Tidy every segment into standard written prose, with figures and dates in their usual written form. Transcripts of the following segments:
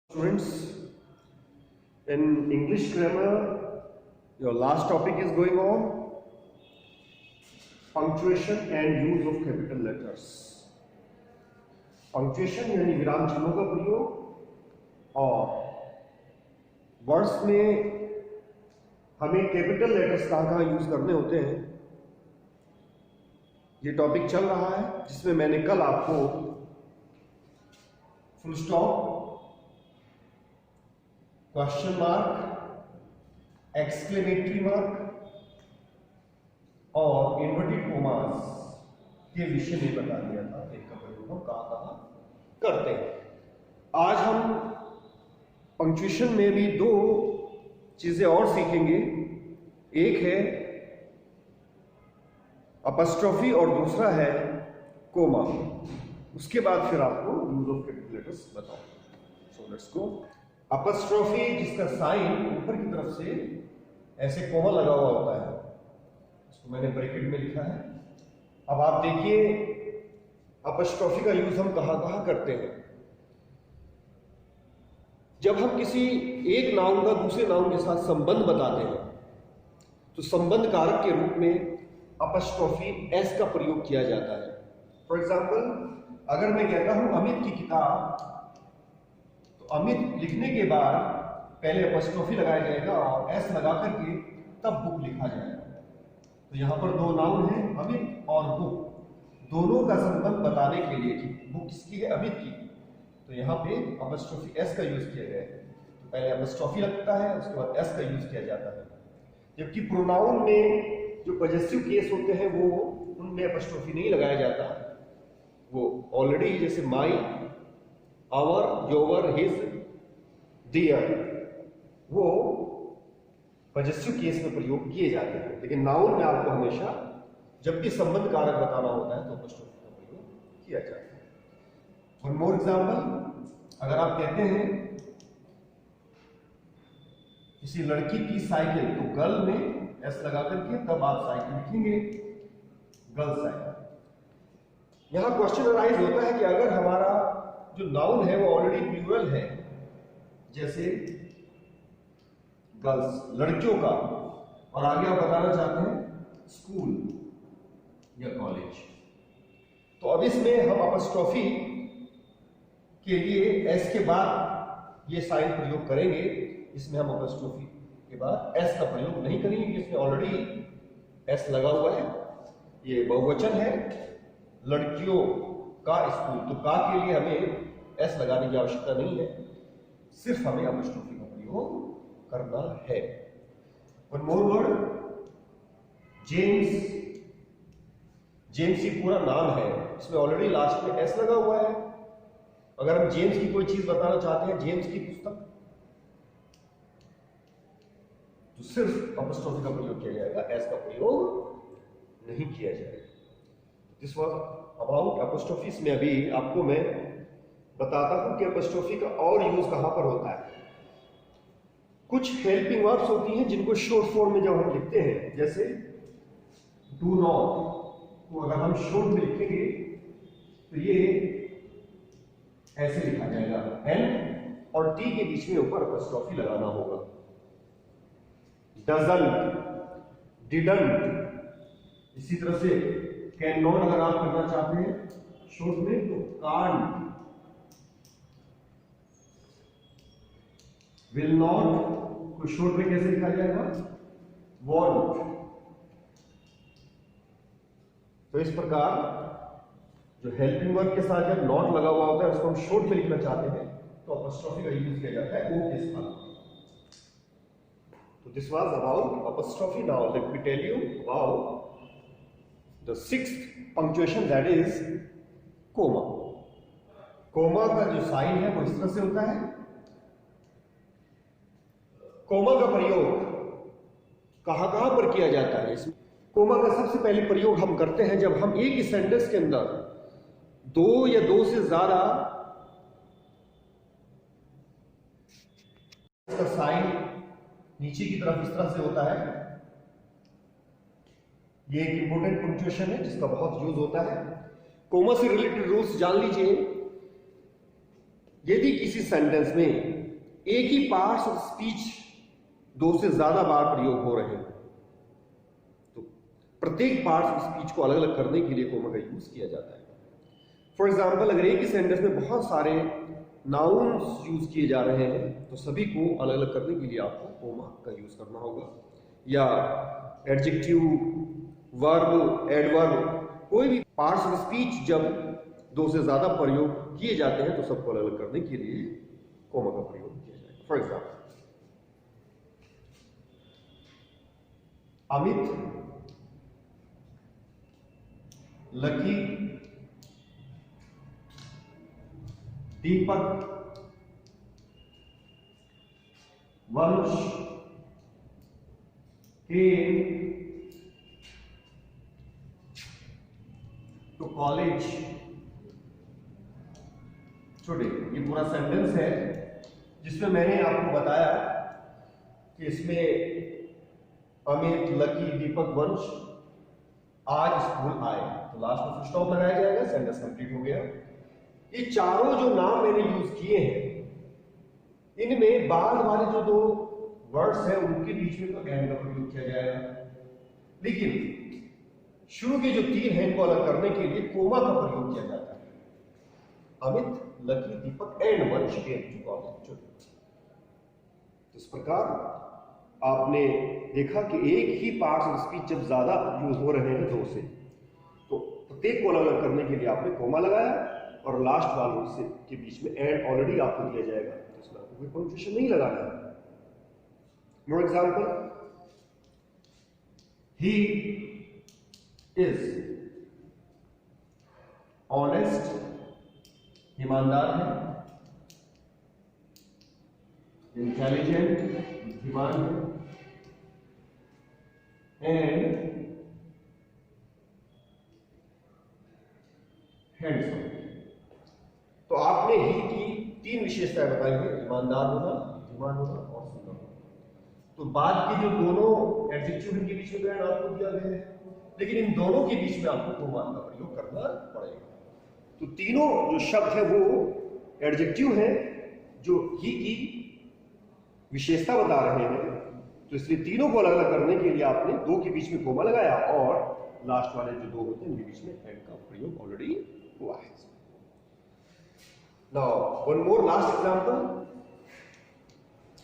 Students, in English grammar, your last topic is going on punctuation and use of capital letters. Punctuation यानी विराम चिन्हों का प्रयोग और वर्ड्स में हमें कैपिटल लेटर्स कहाँ यूज करने होते हैं, ये टॉपिक चल रहा है, जिसमें मैंने कल आपको full stop, question mark, exclamatory mark और इन्वर्टेड कोमास के विषय में बता दिया था। इनका प्रयोग हम कहाँ करते हैं। आज हम पंक्चुएशन में भी दो चीजें और सीखेंगे। एक है अपस्ट्रोफी और दूसरा है कोमा। उसके बाद फिर आपको यूज ऑफ कैपिटल लेटर्स बताओ। So let's go. अपस्ट्रोफी, जिसका साइन ऊपर की तरफ से ऐसे कोमा लगा हुआ होता है, इसको मैंने ब्रैकेट में लिखा है। अब आप देखिए अपस्ट्रोफी का यूज हम कहाँ करते हैं। जब हम किसी एक नाउन का दूसरे नाउन के साथ संबंध बताते हैं तो संबंध कारक के रूप में अपस्ट्रोफी एस का प्रयोग किया जाता है। फॉर एग्जाम्पल, अगर मैं कहता हूं अमित की किताब, अमित लिखने के बाद पहले अपस्ट्रोफी लगाया जाएगा और एस लगा करके तब बुक लिखा जाएगा। तो यहां पर दो नाउन है, अमित और बुक, दोनों का संबंध बताने के लिए कि बुक किसकी है, अमित की, तो यहाँ पे अपस्ट्रोफी एस का यूज किया गया है। तो पहले अपस्ट्रोफी लगता है, उसके बाद एस का यूज किया जाता है। जबकि प्रोनाउन में जो पॉजेसिव केस होते हैं वो उनमें अपस्ट्रोफी नहीं लगाया जाता, वो ऑलरेडी जैसे माई, आवर, योवर, हिज, दियर, वो पॉजेसिव केस में प्रयोग किए जाते हैं। लेकिन नाउन में आपको हमेशा जब भी संबंध कारक बताना होता है तो अपस्ट्रोफी का प्रयोग किया जाता है। वन मोर एग्जाम्पल, अगर आप कहते हैं किसी लड़की की साइकिल, तो गर्ल में एस लगा करके तब आप साइकिल लिखेंगे, गर्ल साइकिल। यहां क्वेश्चन अराइज होता है कि अगर हमारा जो नाउन है वो ऑलरेडी प्लूरल है, जैसे गर्ल्स, लड़कियों का, और आगे आप बताना चाहते हैं स्कूल या कॉलेज, तो अब इसमें हम अपस्ट्रोफी के लिए एस के बाद ये साइन प्रयोग करेंगे। इसमें हम अपस्ट्रोफी के बाद एस का प्रयोग नहीं करेंगे, इसमें ऑलरेडी एस लगा हुआ है। ये बहुवचन है, लड़कियों का स्कूल, तो का के लिए हमें एस लगाने की आवश्यकता नहीं है, सिर्फ हमें अपस्ट्रोफी का प्रयोग करना है। One more word, James. James ही पूरा नाम है, इसमें ऑलरेडी लास्ट में एस लगा हुआ है। अगर हम जेम्स की कोई चीज बताना चाहते हैं, जेम्स की पुस्तक, तो सिर्फ अपस्ट्रोफी का प्रयोग किया जाएगा, एस का प्रयोग नहीं किया जाएगा। दिस वाज अबाउट अपस्ट्रोफीज में अभी आपको मैं बताता हूं कि अपस्ट्रोफी का और यूज कहां पर होता है। कुछ हेल्पिंग वर्ब्स होती हैं जिनको शॉर्ट फॉर्म में जब हम लिखते हैं, जैसे डू नॉट, तो अगर हम शॉर्ट में लिखेंगे तो ये ऐसे लिखा जाएगा, एन और टी के बीच में ऊपर अपस्ट्रोफी लगाना होगा। डजंट, डिडंट, इसी तरह से कैन नॉट अगर आप करना चाहते हैं शॉर्ट में तो कांट, विल नॉट को शॉर्ट में कैसे लिखा जाएगा, वॉन्ट। तो इस प्रकार जो हेल्पिंग वर्ब के साथ जब नॉट लगा हुआ होता है उसको हम शॉर्ट में लिखना चाहते हैं तो अपस्ट्रोफी का यूज किया जाता है ओ के साथ। तो this was about apostrophe. Now let me tell you about the sixth punctuation, that is comma. Comma का जो साइन है वो इस तरह से होता है। कोमा का प्रयोग कहां पर किया जाता है? कोमा का सबसे पहले प्रयोग हम करते हैं जब हम एक ही सेंटेंस के अंदर दो या दो से ज्यादा इसका साइन नीचे की तरफ इस तरह से होता है। ये एक इंपॉर्टेंट पंक्चुएशन है जिसका बहुत यूज होता है। कोमा से रिलेटेड रूल्स जान लीजिए। यदि किसी सेंटेंस में एक ही पार्ट्स ऑफ स्पीच दो से ज्यादा बार प्रयोग हो रहे हैं, तो प्रत्येक पार्ट्स ऑफ स्पीच को अलग अलग करने के लिए कोमा का यूज किया जाता है। फॉर एग्जाम्पल, अगर एक ही सेंटेंस में बहुत सारे नाउन्स यूज किए जा रहे हैं तो सभी को अलग अलग करने के लिए आपको कोमा का यूज करना होगा, या एडजेक्टिव, वर्ब, एडवर्ब, कोई भी पार्ट्स ऑफ स्पीच जब दो से ज्यादा प्रयोग किए जाते हैं तो सबको अलग अलग करने के लिए कोमा का प्रयोग किया जाएगा। फॉर एग्जाम्पल, अमित, लकी, दीपक, वंश, टू कॉलेज टुडे। ये पूरा सेंटेंस है जिसमें मैंने आपको बताया कि इसमें अमित, लकी, दीपक, वंश आज स्कूल आए, तो लास्ट में फुल स्टॉप लगाया जाएगा, सेंटेंस कंप्लीट हो गया। ये चारों जो नाम मैंने यूज किए हैं, इनमें बाद वाले जो दो वर्ड्स हैं उनके बीच में तो एंड का प्रयोग किया जाएगा, लेकिन शुरू के जो तीन हैं इनको अलग करने के लिए कोमा का प्रयोग किया जाता है। अमित, लकी, दीपक एंड वंश केम टू कॉलेज। इस प्रकार आपने देखा कि एक ही पार्ट्स ऑफ स्पीच जब ज्यादा यूज हो रहे हैं दो से, तो प्रत्येक को अलग अलग करने के लिए आपने कोमा लगाया और लास्ट वालों से के बीच में एंड ऑलरेडी आपको दिया जाएगा, तो इसमें आपको कोई पंक्चुएशन नहीं लगाना है। For example, he is honest, ईमानदार है, इंटेलिजेंट, बुद्धिमान है, एंड हैंडसम। तो आपने ही की तीन विशेषताएं बताई हैं, ईमानदार होना, बुद्धिमान होना और सुंदर होना। तो बाद के जो दोनों एडजेक्टिव इनके बीच में ग्रहण आपको दिया गया है, लेकिन इन दोनों के बीच में आपको कोमा का प्रयोग करना पड़ेगा। तो तीनों जो शब्द है वो एडजेक्टिव है जो ही की विशेषता बता रहे हैं, तो इसलिए तीनों को अलग अलग करने के लिए आपने दो के बीच में कोमा लगाया और लास्ट वाले जो दो होते हैं उनके बीच में एंड का प्रयोग ऑलरेडी हुआ है। Now one more last example,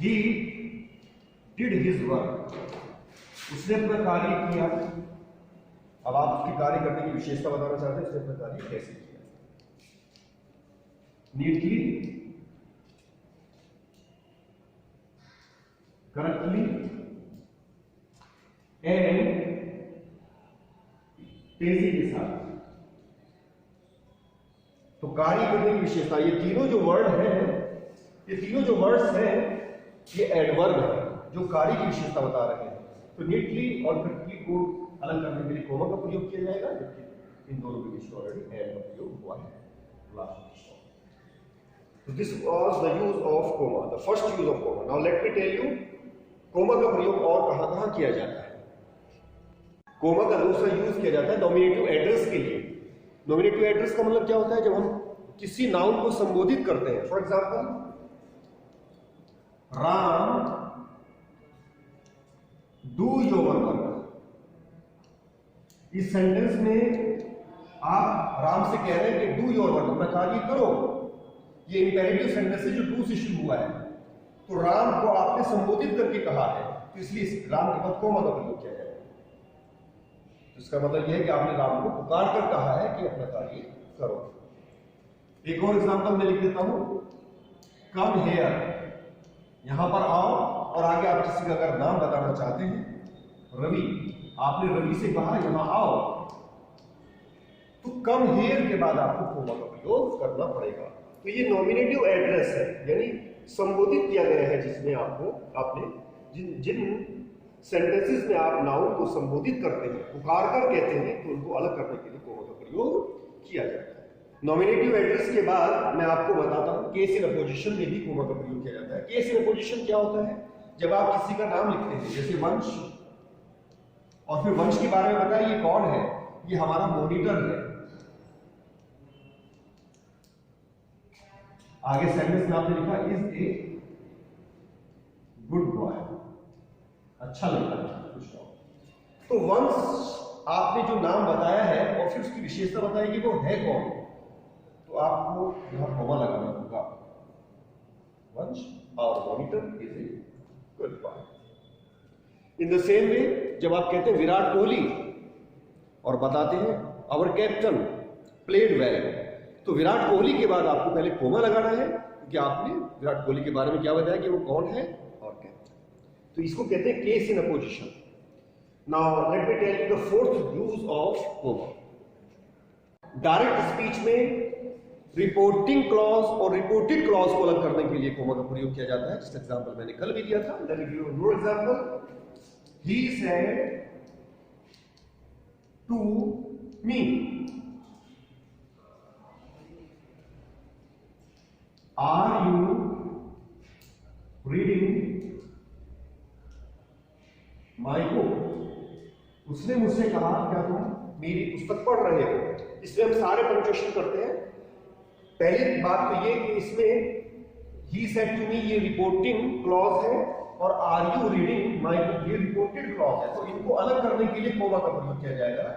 he did his work, उसने अपना कार्य किया। अब आप उसके कार्य करने की विशेषता बताना चाहते हैं, उसने अपना कार्य कैसे किया। नीटली, करेक्टली एंड तेजी के साथ। तो कार्य करने की विशेषता, ये तीनों जो वर्ड हैं, ये तीनों जो वर्ड्स हैं ये एडवर्ब है जो कार्य की विशेषता बता रहे हैं। तो नीटली और करेक्टली को अलग करने के लिए कोमा का प्रयोग किया जाएगा, जबकि इन दोनों के बीच ऑलरेडी एंड का प्रयोग हुआ है। So this was the use of comma, the first use of comma. Now let me tell you, comma का प्रयोग और कहां-कहां किया जाता है। कोमा का दूसरा यूज किया जाता है नॉमिनेटिव एड्रेस के लिए। नॉमिनेटिव एड्रेस का मतलब क्या होता है? जब हम किसी नाउन को संबोधित करते हैं, for example Ram do your work. इस सेंटेंस में आप राम से कह रहे हैं कि डू योर वर्क, अपना कार्य करो। ये इंपेरेटिव सेंटेंस है जो डू से शुरू हुआ है, तो राम को आपने संबोधित करके कहा है, तो इसलिए राम के बाद कोमा का प्रयोग किया जाएगा। तो इसका मतलब यह है कि आपने राम को पुकार कर कहा है कि अपना कार्य करो। एक और एग्जांपल मैं लिख देता हूं, कम हेयर, यहां पर आओ। और आगे आप किसी का अगर नाम बताना चाहते हैं, रवि, आपने रवि से कहा यहां आओ, तो कम हेयर के बाद आपको कोमा का प्रयोग करना पड़ेगा। तो ये नॉमिनेटिव एड्रेस है, यानी संबोधित किया गया है, जिसमें आपने जिन सेंटेंसेस में आप नाउन को संबोधित करते हैं, पुकार कर कहते हैं, तो उनको अलग करने के लिए कोमा का प्रयोग किया जाता है। नॉमिनेटिव एड्रेस के बाद मैं आपको बताता हूं केस इन अपोजिशन में भी कोमा का प्रयोग किया जाता है। केस इन अपोजिशन क्या होता है? जब आप किसी का नाम लिखते हैं, जैसे वंश, और फिर वंश के बारे में बताया ये कौन है, ये हमारा मॉनिटर है। आगे सेंटेंस में आपने लिखा इज ए अच्छा लगता है, फुल स्टॉप। तो वंस आपने जो नाम बताया है और फिर उसकी विशेषता बताई कि वो है कौन, तो आपको यहां कॉमा लगाना होगा। वंश और monitor is a good boy. In the same वे जब आप कहते हैं विराट कोहली और बताते हैं आवर कैप्टन प्लेड वेल, तो विराट कोहली के बाद आपको पहले कॉमा लगाना है क्योंकि आपने विराट कोहली के बारे में क्या बताया कि वो कौन है और कैप्टन। तो इसको कहते हैं case in a position. Now let me tell you the fourth use of comma. Direct speech में रिपोर्टिंग क्लॉज और रिपोर्टेड क्लॉज को अलग करने के लिए कॉमा का प्रयोग किया जाता है, जिसका एग्जांपल मैंने कल भी दिया था। Let me give you more example. He said to me, are you reading my book? उसने मुझसे कहा क्या तुम मेरी पुस्तक पढ़ रहे हो? इसमें हम सारे पंक्चुएशन करते हैं। पहली बात तो ये कि इसमें ही सेड टू मी ये रिपोर्टिंग क्लॉज है और are you reading my book ये रिपोर्टेड क्लॉज है। तो इनको अलग करने के लिए कॉमा का प्रयोग किया जाएगा।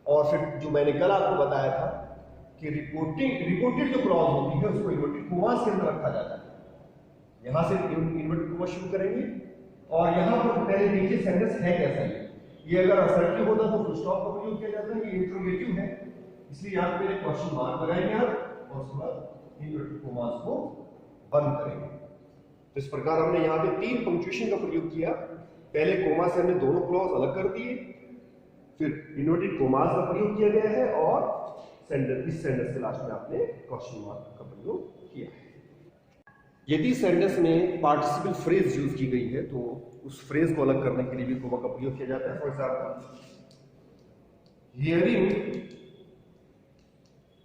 और फिर जो मैंने कल आपको बताया था कि रिपोर्टेड जो क्लॉज होती है उसको इन्वर्टेड कॉमास के अंदर रखा जाता है। यहां से इन्वर्टेड कॉमा शुरू करेंगे और यहां पर पहले देखिए सेंटेंस है कैसा है। ये अगर असर्टिव होता तो फुल स्टॉप का प्रयोग किया जाता है, ये इंट्रोगेटिव है इसलिए यहां पे क्वेश्चन मार्क लगाएंगे आप और उसके बाद इन्वर्टेड कॉमास को बंद करेंगे। तो इस प्रकार हमने यहाँ पे 3 पंक्चुएशन का प्रयोग किया। पहले कोमा से हमने दोनों क्लॉज अलग कर दिए, फिर इन्वर्टेड कॉमास का प्रयोग किया गया है और इस सेंटेंस के लास्ट में आपने क्वेश्चन मार्क का प्रयोग किया है। यदि सेंटेंस में पार्टिसिपल फ्रेज यूज की गई है तो उस फ्रेज को अलग करने के लिए भी कोमा का प्रयोग किया जाता है। For example, hearing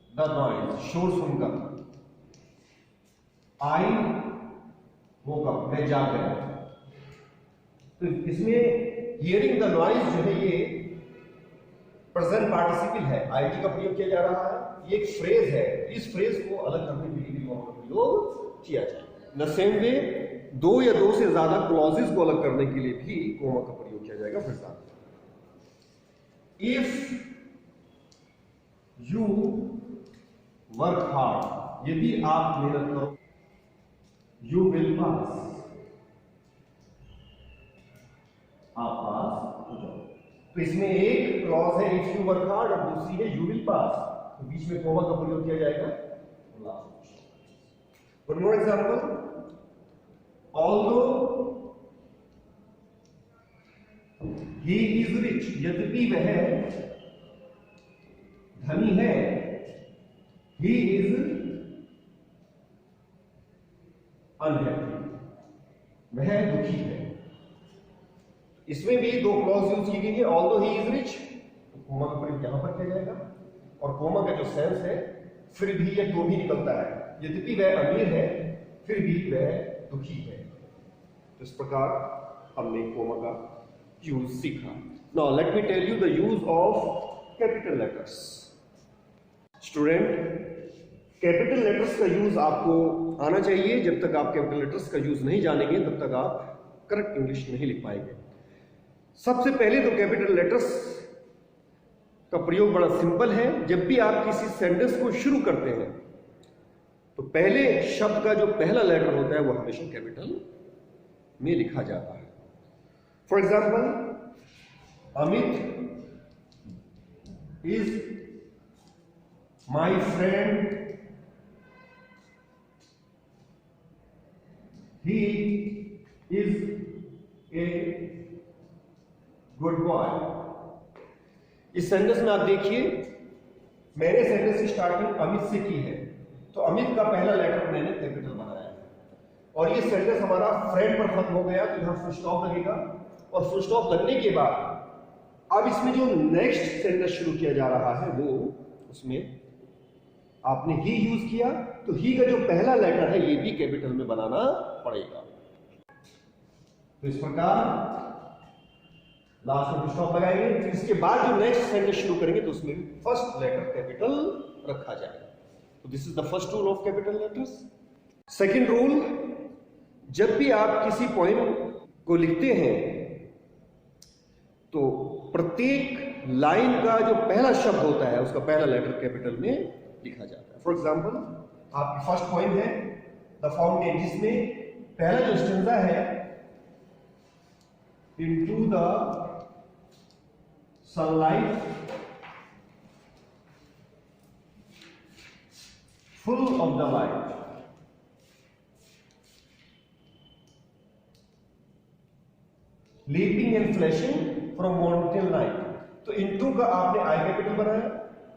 the noise, शोर सुनकर, आई वोक अप, मैं जाग गया। तो इसमें हियरिंग द नॉइज जो है ये प्रेजेंट पार्टिसिपल है, आईटी का प्रयोग किया जा रहा है। ये एक फ्रेज है, इस फ्रेज को अलग करने के लिए भी कोमा का प्रयोग किया जाए। द सेम वे 2 या 2 से ज्यादा क्लॉजेस को अलग करने के लिए भी कोमा का प्रयोग किया जाएगा। For example, if you work hard, यदि आप मेहनत करो, यू विल पास, आप पास हो जाओ। तो इसमें एक क्लॉज है इफ यू वर्क हार्ड और दूसरी है यू विल पास, तो बीच में कोमा का प्रयोग किया जाएगा। One more example, although he is rich, यद्यपि वह धनी है, ही इज अनहैप्पी, वह दुखी है। इसमें भी 2 क्लॉज यूज की गई है। ऑल्दो ही इज रिच, तो कोमा का प्रयोग यहां पर किया जाएगा और कोमा का जो सेंस है फिर भी या तो भी निकलता है, यद्यपि वह अमीर है फिर भी वह दुखी है। तो इस प्रकार हमने कोमा का यूज सीखा। Now let me tell you the use of capital letters. Student, capital letters का यूज आपको आना चाहिए। जब तक आप कैपिटल लेटर्स का यूज नहीं जानेंगे तब तक आप करेक्ट इंग्लिश नहीं लिख पाएंगे। सबसे पहले तो कैपिटल लेटर्स का प्रयोग बड़ा सिंपल है। जब भी आप किसी सेंटेंस को शुरू करते हैं तो पहले शब्द का जो पहला लेटर होता है वो हमेशा कैपिटल में लिखा जाता है। For example, Amit is my friend, he is a good boy. इस सेंटेंस में आप देखिए मैंने सेंटेंस की स्टार्टिंग अमित से की है, तो अमित का पहला लेटर मैंने कैपिटल बनाया है और ये सेंटेंस हमारा फ्रेंड पर खत्म हो गया, तो यहां फुल स्टॉप लगेगा और फुल स्टॉप लगने के बाद अब इसमें जो नेक्स्ट सेंटेंस शुरू किया जा रहा है वो उसमें आपने ही यूज किया, तो ही का जो पहला लेटर है ये भी कैपिटल में बनाना पड़ेगा। तो इस प्रकार लास्ट में फुल स्टॉप लगाएंगे, फिर इसके बाद जो नेक्स्ट सेंटेंस शुरू करेंगे तो उसमें फर्स्ट लेटर कैपिटल रखा जाएगा। तो this is the first rule of capital letters. Second rule, जब भी आप किसी पोएम को लिखते हैं तो प्रत्येक लाइन का जो पहला शब्द होता है उसका पहला लेटर कैपिटल में लिखा जाता है। फॉर एग्जाम्पल आपकी फर्स्ट पॉइंट है द फाउंटेन, जिसमें पहला जो स्टेंजा है into the sunlight full of the light, leaping and flashing from morning till night. तो इनटू का आपने आई कैपिटल बनाया,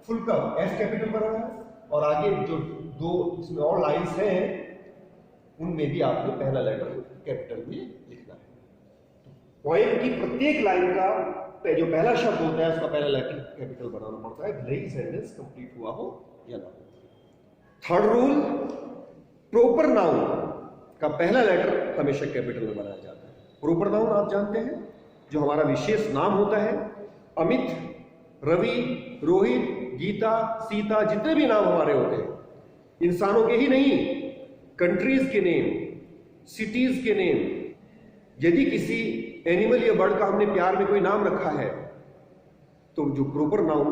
फुल का एफ कैपिटल बनाया, और आगे जो दो इसमें और लाइंस हैं उनमें भी आपने पहला लेटर कैपिटल में लिखना है। पोएम की प्रत्येक लाइन का जो पहला शब्द होता है उसका पहला लेटर कैपिटल बनाना पड़ता है, भले ही सेंटेंस कंप्लीट हुआ हो या ना हो। थर्ड रूल, प्रॉपर नाउन का पहला लेटर हमेशा कैपिटल में बनाया जाता है। प्रॉपर नाउन आप जानते हैं, जो हमारा विशेष नाम होता है। अमित, रवि, रोहित, गीता, सीता, जितने भी नाम हमारे होते हैं, इंसानों के ही नहीं, कंट्रीज के नेम, सिटीज के नेम। यदि किसी एनिमल या बर्ड का हमने प्यार में कोई नाम रखा है तो जो प्रॉपर नाउन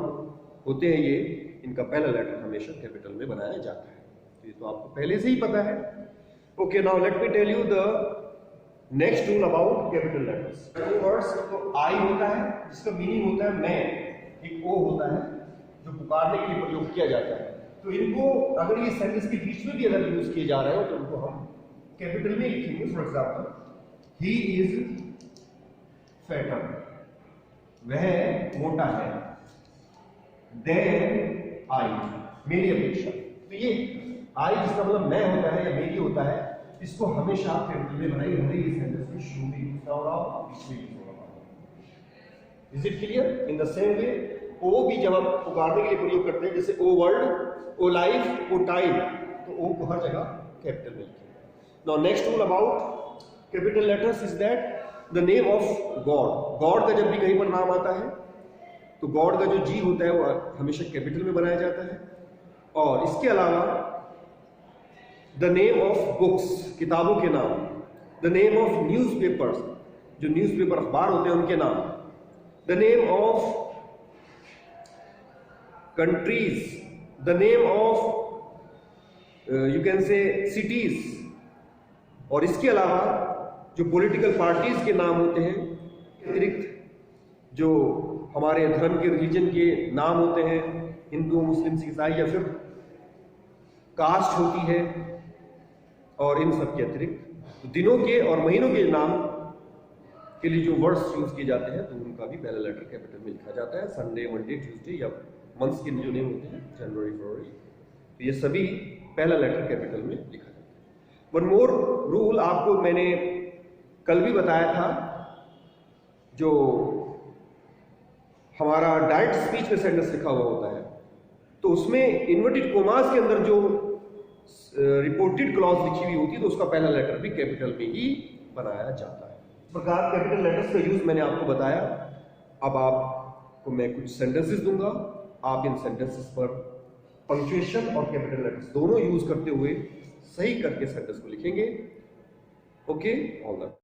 होते हैं ये, इनका पहला लेटर हमेशा कैपिटल में बनाया जाता है। तो ये तो आपको पहले से ही पता है। Okay, now let me tell you the next rule about capital letters. Words तो आई होता है जिसका मीनिंग होता है मैं, एक ओ होता है जो पुकारने के लिए प्रयोग किया जाता है। तो इनको अगर ये सेंटेंस के बीच में भी अगर यूज किए जा रहे हो तो उनको हम कैपिटल में लिखेंगे। For example, he is fatter, वह मोटा है, देन आई, मेरी अपेक्षा। तो ये आई जिसका मतलब मैं होता है या मेरी होता है, इसको हमेशा आप कैपिटल में बनाइए, भले ही सेंटेंस में शुरू में यूज ना हो रहा हो, बीच में यूज हो रहा हो। Is it clear? In the same way O भी जब आप पुकारने के लिए प्रयोग करते हैं, जैसे ओ वर्ल्ड, ओ लाइफ, ओ टाइम, तो ओ को हर जगह कैपिटल में लिखें। Now next rule about capital letters is that the name of God. God का जब भी कहीं पर नाम आता है तो गॉड का जो जी होता है वो हमेशा कैपिटल में बनाया जाता है। और इसके अलावा द नेम ऑफ बुक्स, किताबों के नाम, द नेम ऑफ न्यूज़पेपर्स, जो न्यूज़पेपर अखबार होते हैं उनके नाम, the name of countries, the name of you can say cities, और इसके अलावा जो पॉलिटिकल पार्टीज के नाम होते हैं, अतिरिक्त जो हमारे धर्म के रिलीजन के नाम होते हैं, हिंदू, मुस्लिम, सिख, ईसाई, या फिर कास्ट होती है, और इन सब के अतिरिक्त दिनों के और महीनों के नाम के लिए जो वर्ड्स यूज किए जाते हैं तो उनका भी पहला लेटर कैपिटल में लिखा जाता है। संडे, मंडे, ट्यूसडे, या मंथ्स के जो नेम होते हैं, जनवरी, फरवरी, तो ये सभी पहला लेटर कैपिटल में लिखा जाता है। वन मोर रूल आपको मैंने कल भी बताया था, जो हमारा डायरेक्ट स्पीच में सेंटेंस लिखा हुआ होता है तो उसमें इन्वर्टेड कोमास के अंदर जो रिपोर्टेड क्लॉज लिखी हुई होती है तो उसका पहला लेटर भी कैपिटल में ही बनाया जाता है। इस प्रकार कैपिटल लेटर्स का यूज मैंने आपको बताया। अब आपको मैं कुछ सेंटेंसेस दूंगा, आप इन सेंटेंसेस पर पंक्चुएशन और कैपिटल लेटर्स दोनों यूज करते हुए सही करके सेंटेंस को लिखेंगे। Okay, all that.